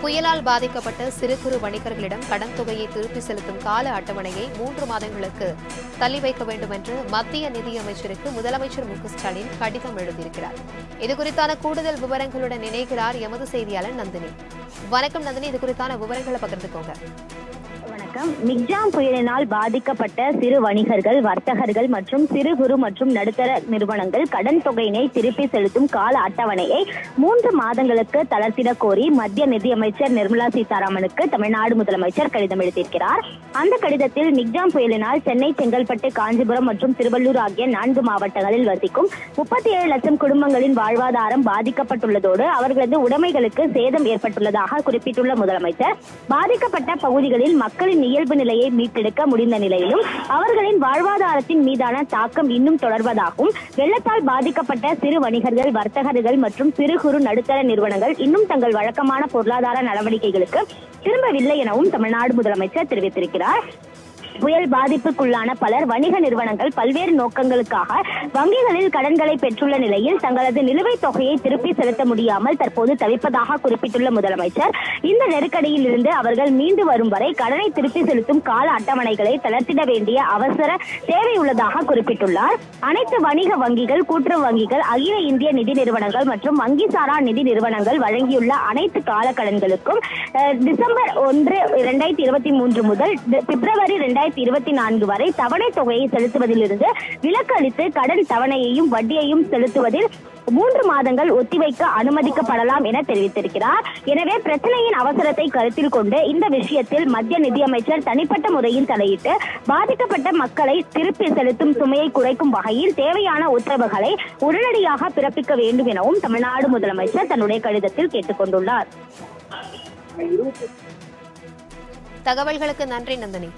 புயலால் பாதிக்கப்பட்ட சிறு குறு வணிகர்களிடம் கடன் தொகையை திருப்பி செலுத்தும் கால அட்டவணையை 3 மாதங்களுக்கு தள்ளி வைக்க வேண்டும் என்று மத்திய நிதியமைச்சருக்கு முதலமைச்சர் மு.க.ஸ்டாலின் கடிதம் எழுதியிருக்கிறார். இதுகுறித்தான கூடுதல் விவரங்களுடன் இணைகிறார் எமது செய்தியாளர் நந்தினி. வணக்கம் நந்தினி, இதுகுறித்தான விவரங்களை பகிர்ந்துக்கோங்க. வணக்கம். மிக்ஜாம் புயலினால் பாதிக்கப்பட்ட சிறு வணிகர்கள், வர்த்தகர்கள் மற்றும் சிறு குறு மற்றும் நடுத்தர நிறுவனங்கள் கடன் தொகையினை திருப்பி செலுத்தும் கால அட்டவணையை 3 மாதங்களுக்கு தளர்த்திடக் கோரி மத்திய நிதியமைச்சர் நிர்மலா சீதாராமனுக்கு தமிழ்நாடு முதலமைச்சர் கடிதம் எழுதியிருக்கிறார். அந்த கடிதத்தில் மிக்ஜாம் புயலினால் சென்னை, செங்கல்பட்டு, காஞ்சிபுரம் மற்றும் திருவள்ளூர் ஆகிய 4 மாவட்டங்களில் வசிக்கும் 37 லட்சம் குடும்பங்களின் வாழ்வாதாரம் பாதிக்கப்பட்டுள்ளதோடு அவர்களது உடைமைகளுக்கு சேதம் ஏற்பட்டுள்ளதாக குறிப்பிட்டுள்ள முதலமைச்சர், பாதிக்கப்பட்ட பகுதிகளில் மக்களின் இயல்பு நிலையை மீட்டெடுக்க முடிந்த நிலையிலும் அவர்களின் வாழ்வாதாரத்தின் மீதான தாக்கம் இன்னும் தொடர்வதாகவும், வெள்ளத்தால் பாதிக்கப்பட்ட சிறு வணிகர்கள், வர்த்தகர்கள் மற்றும் சிறு குறு நடுத்தர நிறுவனங்கள் இன்னும் தங்கள் வழக்கமான பொருளாதார நடவடிக்கைகளுக்கு திரும்பவில்லை எனவும் தமிழ்நாடு முதலமைச்சர் தெரிவித்திருக்கிறார். புயல் பாதிப்புக்குள்ளான பலர் வணிக நிறுவனங்கள் பல்வேறு நோக்கங்களுக்காக வங்கிகளில் கடன்களை பெற்றுள்ள நிலையில் தங்களது நிலுவைத் தொகையை திருப்பி செலுத்த முடியாமல் தற்போது தவிப்பதாக குறிப்பிட்டுள்ள முதலமைச்சர், இந்த நெருக்கடியில் இருந்து அவர்கள் மீண்டு வரும் வரை கடனை திருப்பி செலுத்தும் கால அட்டவணைகளை தளர்த்திட வேண்டிய அவசர தேவை உள்ளதாக குறிப்பிட்டுள்ளார். அனைத்து வணிக வங்கிகள், கூட்டுறவு வங்கிகள், அகில இந்திய நிதி நிறுவனங்கள் மற்றும் வங்கி சாரா நிதி நிறுவனங்கள் வழங்கியுள்ள அனைத்து கால கடன்களுக்கும் டிசம்பர் 1, 2023 முதல் பிப்ரவரி 2024 வரை தவணை தொகையை செலுத்துவதிலிருந்து விலக்கு அளித்து கடன் தவணையையும் வட்டியையும் செலுத்துவதில் 3 மாதங்கள் ஒத்திவைக்க அனுமதிக்கப்படலாம் என தெரிவித்திருக்கிறார். எனவே பிரச்சனையின் அவசரத்தை கருத்தில் கொண்டு இந்த விஷயத்தில் மத்திய நிதியமைச்சர் தனிப்பட்ட முறையில் தலையிட்டு பாதிக்கப்பட்ட மக்களை திருப்பி செலுத்தும் சுமையை குறைக்கும் வகையில் தேவையான உத்தரவுகளை உடனடியாக பிறப்பிக்க வேண்டும் எனவும் தமிழ்நாடு முதலமைச்சர் தன்னுடைய கடிதத்தில் கேட்டுக் கொண்டுள்ளார். தகவல்களுக்கு நன்றி நந்தினி.